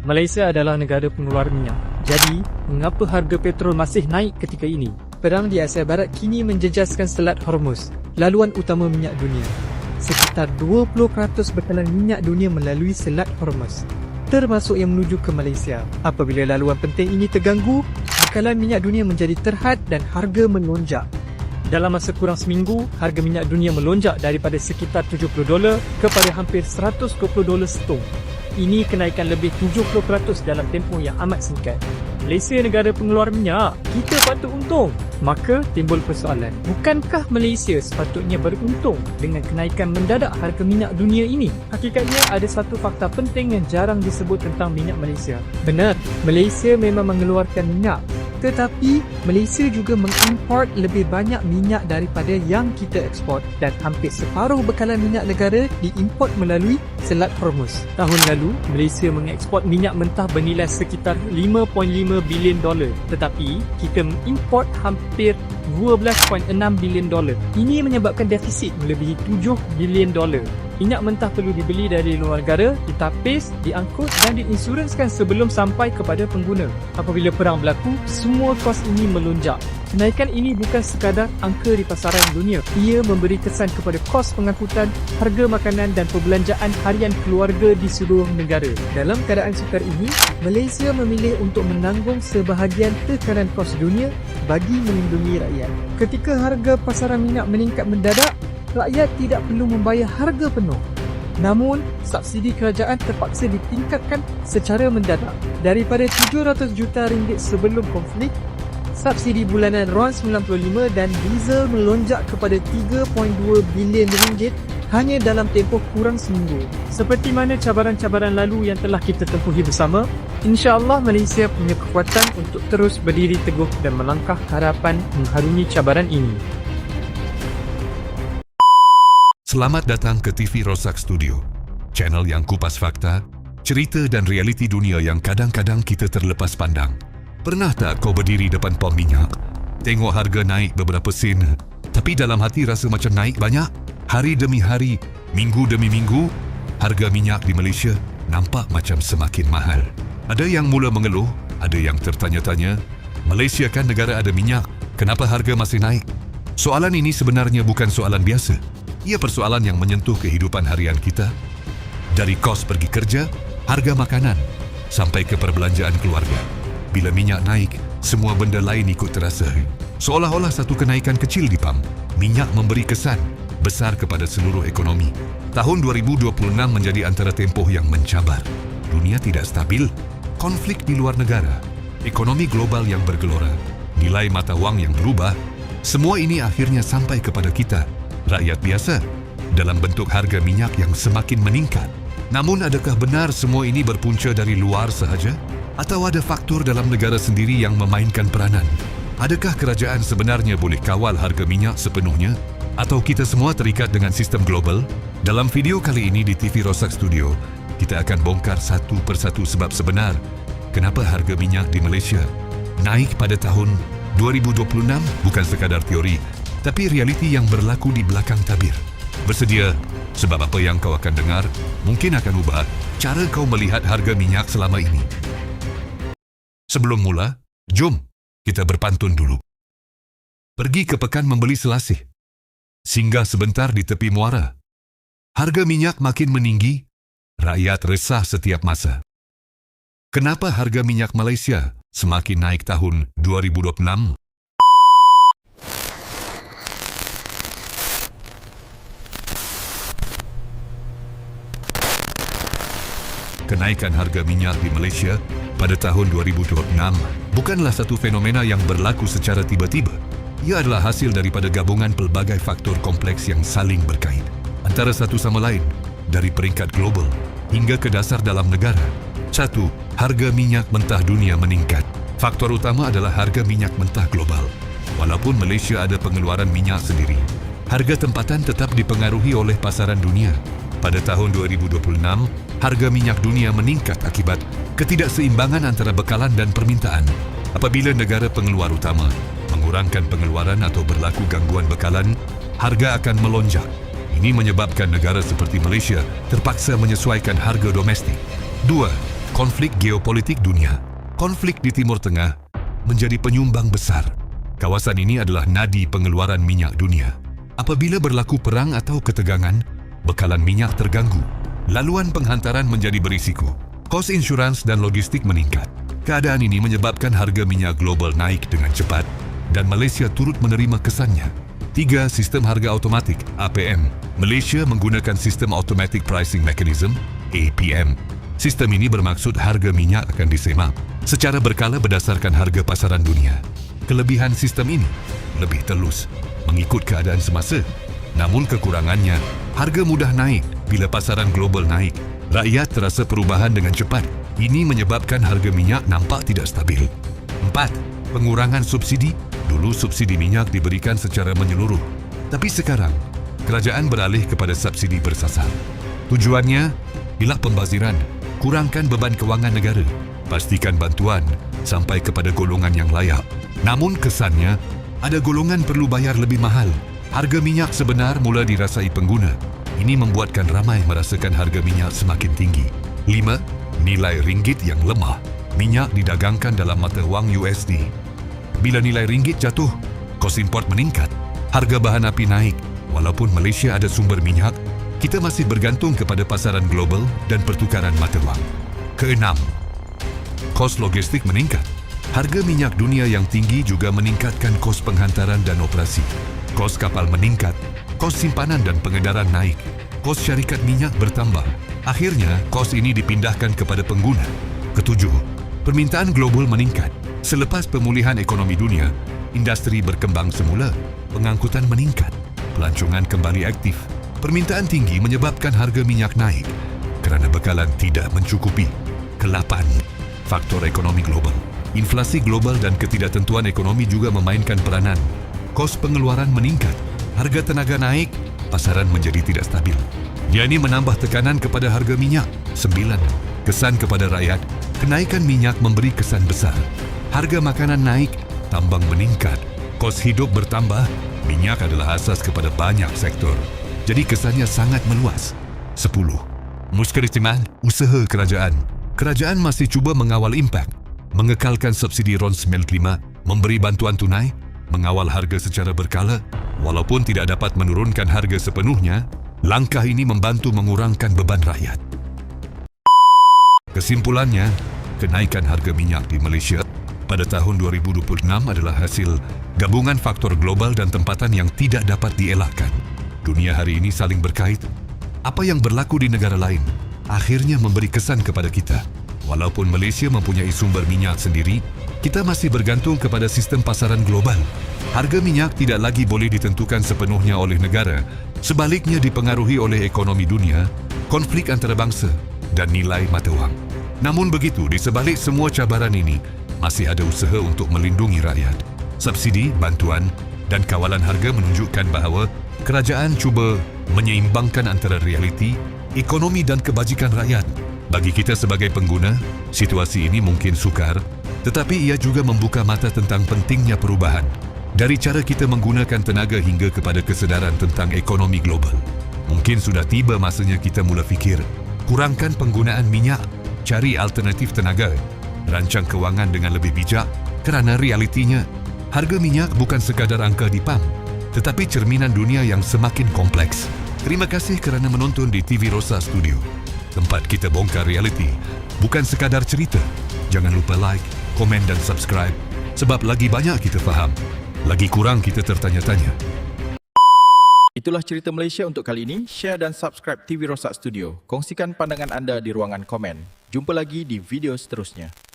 Malaysia adalah negara pengeluar minyak. Jadi, mengapa harga petrol masih naik ketika ini? Perang di Asia Barat kini menjejaskan Selat Hormuz, laluan utama minyak dunia. Sekitar 20% bekalan minyak dunia melalui Selat Hormuz, termasuk yang menuju ke Malaysia. Apabila laluan penting ini terganggu, bekalan minyak dunia menjadi terhad dan harga melonjak. Dalam masa kurang seminggu, harga minyak dunia melonjak daripada sekitar $70 kepada hampir $120 setong. Ini kenaikan lebih 70% dalam tempoh yang amat singkat. Malaysia negara pengeluar minyak, kita patut untung. Maka timbul persoalan, bukankah Malaysia sepatutnya beruntung dengan kenaikan mendadak harga minyak dunia ini? Hakikatnya ada satu fakta penting yang jarang disebut tentang minyak Malaysia. Benar, Malaysia memang mengeluarkan minyak, tetapi Malaysia juga mengimport lebih banyak minyak daripada yang kita ekspor, dan hampir separuh bekalan minyak negara diimport melalui Selat Hormuz. Tahun lalu, Malaysia mengeksport minyak mentah bernilai sekitar $5.5 bilion, tetapi kita mengimport hampir $12.6 bilion. Ini menyebabkan defisit melebihi $7 bilion. Minyak mentah perlu dibeli dari luar negara, ditapis, diangkut dan diinsurenskan sebelum sampai kepada pengguna. Apabila perang berlaku, semua kos ini melonjak. Kenaikan ini bukan sekadar angka di pasaran dunia. Ia memberi kesan kepada kos pengangkutan, harga makanan dan perbelanjaan harian keluarga di seluruh negara. Dalam keadaan sukar ini, Malaysia memilih untuk menanggung sebahagian tekanan kos dunia bagi melindungi rakyat. Ketika harga pasaran minyak meningkat mendadak, rakyat tidak perlu membayar harga penuh. Namun, subsidi kerajaan terpaksa ditingkatkan secara mendadak. Daripada RM700 juta sebelum konflik, subsidi bulanan RON95 dan diesel melonjak kepada RM3.2 bilion hanya dalam tempoh kurang seminggu. Seperti mana cabaran-cabaran lalu yang telah kita tempuhi bersama, insya-Allah Malaysia punya kekuatan untuk terus berdiri teguh dan melangkah ke hadapan mengharungi cabaran ini. Selamat datang ke TV Rosak Studio, channel yang kupas fakta, cerita dan realiti dunia yang kadang-kadang kita terlepas pandang. Pernah tak kau berdiri depan pom minyak, tengok harga naik beberapa sen, tapi dalam hati rasa macam naik banyak? Hari demi hari, minggu demi minggu, harga minyak di Malaysia nampak macam semakin mahal. Ada yang mula mengeluh, ada yang tertanya-tanya, Malaysia kan negara ada minyak, kenapa harga masih naik? Soalan ini sebenarnya bukan soalan biasa. Ia persoalan yang menyentuh kehidupan harian kita. Dari kos pergi kerja, harga makanan, sampai ke perbelanjaan keluarga. Bila minyak naik, semua benda lain ikut terasa. Seolah-olah satu kenaikan kecil di pam, minyak memberi kesan besar kepada seluruh ekonomi. Tahun 2026 menjadi antara tempoh yang mencabar. Dunia tidak stabil, konflik di luar negara, ekonomi global yang bergelora, nilai mata wang yang berubah. Semua ini akhirnya sampai kepada kita, rakyat biasa, dalam bentuk harga minyak yang semakin meningkat. Namun adakah benar semua ini berpunca dari luar sahaja? Atau ada faktor dalam negara sendiri yang memainkan peranan? Adakah kerajaan sebenarnya boleh kawal harga minyak sepenuhnya? Atau kita semua terikat dengan sistem global? Dalam video kali ini di TV Rosak Studio, kita akan bongkar satu persatu sebab sebenar kenapa harga minyak di Malaysia naik pada tahun 2026 bukan sekadar teori, tapi realiti yang berlaku di belakang tabir. Bersedia, sebab apa yang kau akan dengar mungkin akan ubah cara kau melihat harga minyak selama ini. Sebelum mula, jom kita berpantun dulu. Pergi ke pekan membeli selasih. Singgah sebentar di tepi muara. Harga minyak makin meninggi, rakyat resah setiap masa. Kenapa harga minyak Malaysia semakin naik tahun 2026? Kenaikan harga minyak di Malaysia pada tahun 2026 bukanlah satu fenomena yang berlaku secara tiba-tiba. Ia adalah hasil daripada gabungan pelbagai faktor kompleks yang saling berkait antara satu sama lain, dari peringkat global hingga ke dasar dalam negara. 1. Harga minyak mentah dunia meningkat. Faktor utama adalah harga minyak mentah global. Walaupun Malaysia ada pengeluaran minyak sendiri, harga tempatan tetap dipengaruhi oleh pasaran dunia. Pada tahun 2026, harga minyak dunia meningkat akibat ketidakseimbangan antara bekalan dan permintaan. Apabila negara pengeluar utama mengurangkan pengeluaran atau berlaku gangguan bekalan, harga akan melonjak. Ini menyebabkan negara seperti Malaysia terpaksa menyesuaikan harga domestik. 2. konflik geopolitik dunia. Konflik di Timur Tengah menjadi penyumbang besar. Kawasan ini adalah nadi pengeluaran minyak dunia. Apabila berlaku perang atau ketegangan, bekalan minyak terganggu. Laluan penghantaran menjadi berisiko. Kos insurans dan logistik meningkat. Keadaan ini menyebabkan harga minyak global naik dengan cepat dan Malaysia turut menerima kesannya. 3. Sistem harga automatik APM. Malaysia menggunakan sistem Automatic Pricing Mechanism APM. Sistem ini bermaksud harga minyak akan disemak secara berkala berdasarkan harga pasaran dunia. Kelebihan sistem ini lebih telus mengikut keadaan semasa. Namun kekurangannya, harga mudah naik bila pasaran global naik. Rakyat terasa perubahan dengan cepat. Ini menyebabkan harga minyak nampak tidak stabil. 4. Pengurangan subsidi. Dulu subsidi minyak diberikan secara menyeluruh. Tapi sekarang, kerajaan beralih kepada subsidi bersasar. Tujuannya, hilang pembaziran, kurangkan beban kewangan negara, pastikan bantuan sampai kepada golongan yang layak. Namun kesannya, ada golongan perlu bayar lebih mahal. Harga minyak sebenar mula dirasai pengguna. Ini membuatkan ramai merasakan harga minyak semakin tinggi. 5. Nilai ringgit yang lemah. Minyak didagangkan dalam mata wang USD. Bila nilai ringgit jatuh, kos import meningkat. Harga bahan api naik. Walaupun Malaysia ada sumber minyak, kita masih bergantung kepada pasaran global dan pertukaran mata wang. 6. Kos logistik meningkat. Harga minyak dunia yang tinggi juga meningkatkan kos penghantaran dan operasi. Kos kapal meningkat, kos simpanan dan pengedaran naik, kos syarikat minyak bertambah. Akhirnya, kos ini dipindahkan kepada pengguna. 7. Permintaan global meningkat. Selepas pemulihan ekonomi dunia, industri berkembang semula, pengangkutan meningkat, pelancongan kembali aktif. Permintaan tinggi menyebabkan harga minyak naik kerana bekalan tidak mencukupi. 8. Faktor ekonomi global. Inflasi global dan ketidaktentuan ekonomi juga memainkan peranan. Kos pengeluaran meningkat, harga tenaga naik, pasaran menjadi tidak stabil. Ia ini menambah tekanan kepada harga minyak. 9. Kesan kepada rakyat. Kenaikan minyak memberi kesan besar. Harga makanan naik, tambang meningkat, kos hidup bertambah. Minyak adalah asas kepada banyak sektor. Jadi kesannya sangat meluas. 10. Muskeritimah usaha kerajaan. Kerajaan masih cuba mengawal impak, mengekalkan subsidi RON 95, memberi bantuan tunai, mengawal harga secara berkala. Walaupun tidak dapat menurunkan harga sepenuhnya, langkah ini membantu mengurangkan beban rakyat. Kesimpulannya, kenaikan harga minyak di Malaysia pada tahun 2026 adalah hasil gabungan faktor global dan tempatan yang tidak dapat dielakkan. Dunia hari ini saling berkait. Apa yang berlaku di negara lain akhirnya memberi kesan kepada kita. Walaupun Malaysia mempunyai sumber minyak sendiri, kita masih bergantung kepada sistem pasaran global. Harga minyak tidak lagi boleh ditentukan sepenuhnya oleh negara. Sebaliknya dipengaruhi oleh ekonomi dunia, konflik antarabangsa dan nilai mata wang. Namun begitu, di sebalik semua cabaran ini, masih ada usaha untuk melindungi rakyat. Subsidi, bantuan dan kawalan harga menunjukkan bahawa kerajaan cuba menyeimbangkan antara realiti, ekonomi dan kebajikan rakyat. Bagi kita sebagai pengguna, situasi ini mungkin sukar, tetapi ia juga membuka mata tentang pentingnya perubahan. Dari cara kita menggunakan tenaga hingga kepada kesedaran tentang ekonomi global. Mungkin sudah tiba masanya kita mula fikir, kurangkan penggunaan minyak, cari alternatif tenaga, rancang kewangan dengan lebih bijak kerana realitinya, harga minyak bukan sekadar angka di pam, tetapi cerminan dunia yang semakin kompleks. Terima kasih kerana menonton di TV Rosa Studio. Tempat kita bongkar realiti, bukan sekadar cerita. Jangan lupa like, komen dan subscribe sebab lagi banyak kita faham, lagi kurang kita tertanya-tanya. Itulah cerita Malaysia untuk kali ini. Share dan subscribe TV Rosak Studio. Kongsikan pandangan anda di ruangan komen. Jumpa lagi di video seterusnya.